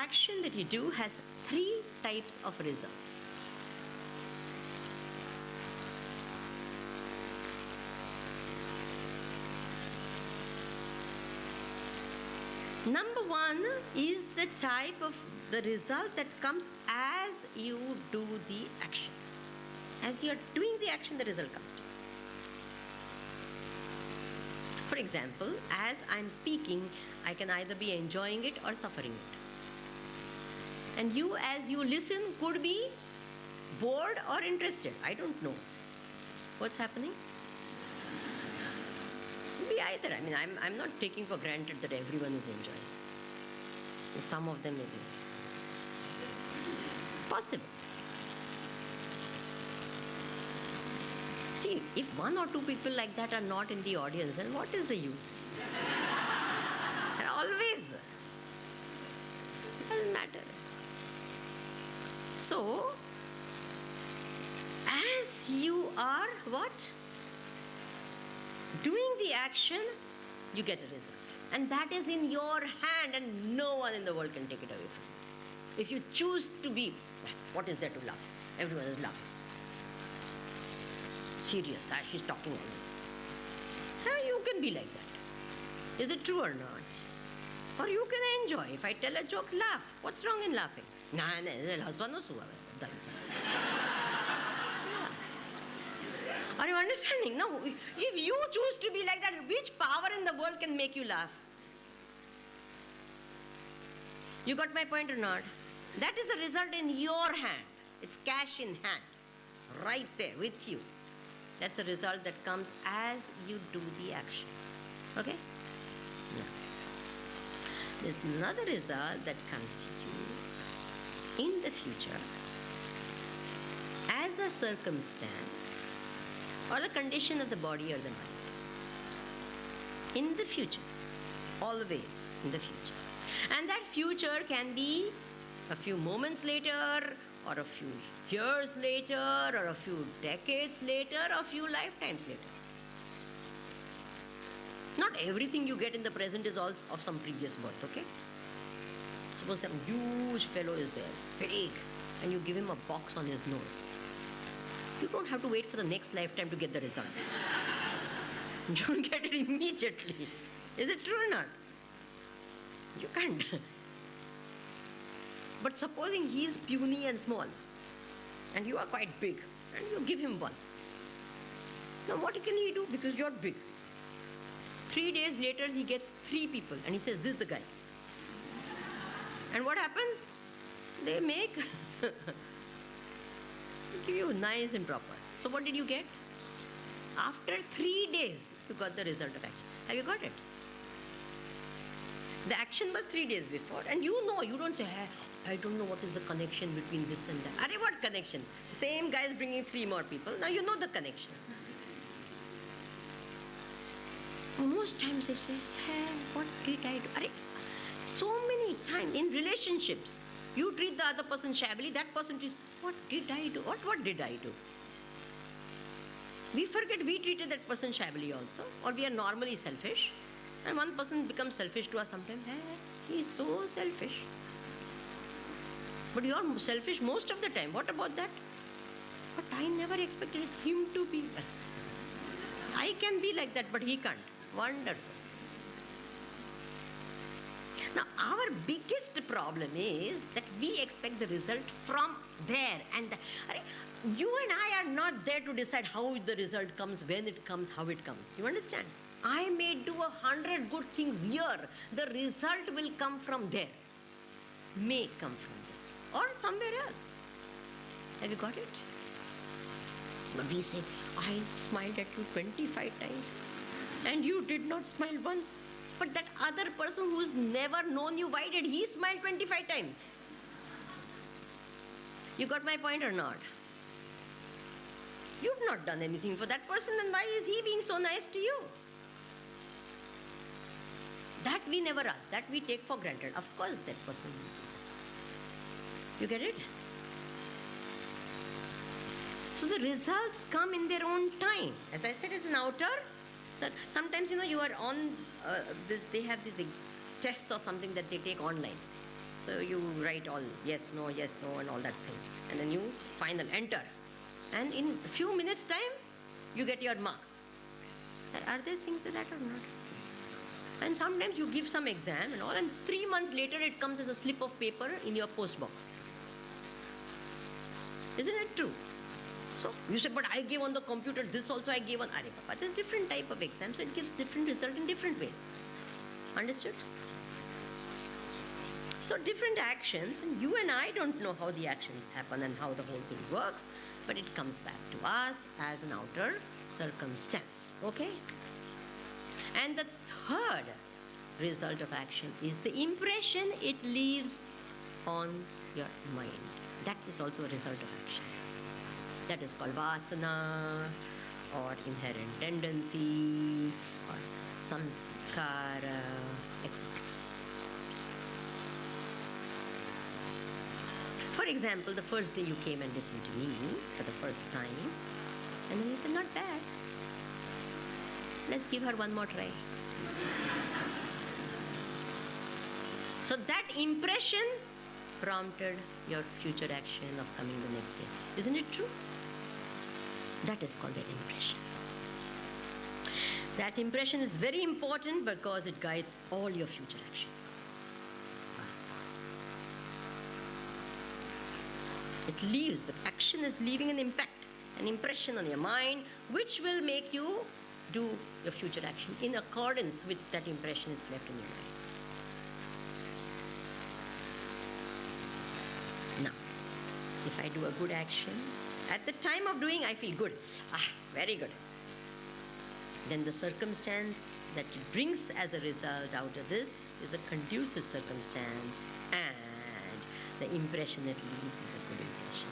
action that you do has 3 types of results. Number 1 is the type of the result that comes as you do the action. As you are doing the action, the result comes to you. For example, as I'm speaking, I can either be enjoying it or suffering it. And you, as you listen, could be bored or interested. I don't know what's happening. Be either. I mean, I'm not taking for granted that everyone is enjoying. Some of them may be possible. See, if 1 or 2 people like that are not in the audience, then what is the use? Always. It doesn't matter. So, as you are what? Doing the action, you get a result. And that is in your hand, and no one in the world can take it away from you. If you choose to be, what is there to laugh? Everyone is laughing. Serious, she's talking all this. You can be like that. Is it true or not? Or you can enjoy. If I tell a joke, laugh. What's wrong in laughing? Are you understanding? No. If you choose to be like that, which power in the world can make you laugh? You got my point or not? That is a result in your hand. It's cash in hand. Right there with you. That's a result that comes as you do the action. Okay? Now, there's another result that comes to you in the future as a circumstance or a condition of the body or the mind. In the future. Always in the future. And that future can be a few moments later, or a few years later, or a few decades later, or a few lifetimes later. Not everything you get in the present is all of some previous birth, okay? Suppose some huge fellow is there, big, and you give him a box on his nose. You don't have to wait for the next lifetime to get the result. You get it immediately. Is it true or not? You can't. But supposing he is puny and small, and you are quite big, and you give him one. Now what can he do? Because you're big. 3 days later, he gets 3 people, and he says, this is the guy. And what happens? They make, give you nice and proper. So what did you get? After 3 days, you got the result of action. Have you got it? The action was 3 days before, and you know, you don't say, hey, I don't know what is the connection between this and that. Arey, what connection? Same guy is bringing 3 more people. Now you know the connection. Most times they say, hey, what did I do? Arey, so many times in relationships, you treat the other person shabbily, that person treats, what did I do? What did I do? We forget we treated that person shabbily also, or we are normally selfish. And one person becomes selfish to us sometimes. Hey, he's so selfish. But you are selfish most of the time. What about that? But I never expected him to be. I can be like that, but he can't. Wonderful. Now, our biggest problem is that we expect the result from there. And you and I are not there to decide how the result comes, when it comes, how it comes. You understand? I may do 100 good things here. The result will come from there. May come from there. Or somewhere else. Have you got it? But we say, I smiled at you 25 times. And you did not smile once. But that other person who's never known you, why did he smile 25 times? You got my point or not? You've not done anything for that person, then why is he being so nice to you? That we never ask. That we take for granted. Of course that person will do that. You get it? So the results come in their own time. As I said, it's an outer. So sometimes, you are on this, they have these tests or something that they take online. So you write all yes, no, and all that things. And then you final enter. And in a few minutes time, you get your marks. Are there things like that or not? And sometimes you give some exam and all, and 3 months later it comes as a slip of paper in your post box. Isn't it true? So you say, but I gave on the computer, this also I gave on. Are Papa, there's different type of exams, so it gives different result in different ways. Understood? So different actions, and you and I don't know how the actions happen and how the whole thing works, but it comes back to us as an outer circumstance. Okay? And the third result of action is the impression it leaves on your mind. That is also a result of action. That is called vasana, or inherent tendency, or samskara, etc. For example, the first day you came and listened to me for the first time, and then you said, not bad. Let's give her one more try. So that impression prompted your future action of coming the next day. Isn't it true? That is called that impression. That impression is very important because it guides all your future actions. It's vasanas. It leaves, the action is leaving an impact, an impression on your mind, which will make you do your future action in accordance with that impression it's left in your mind. Now, if I do a good action, at the time of doing I feel good. Very good. Then the circumstance that it brings as a result out of this is a conducive circumstance, and the impression it leaves is a good impression.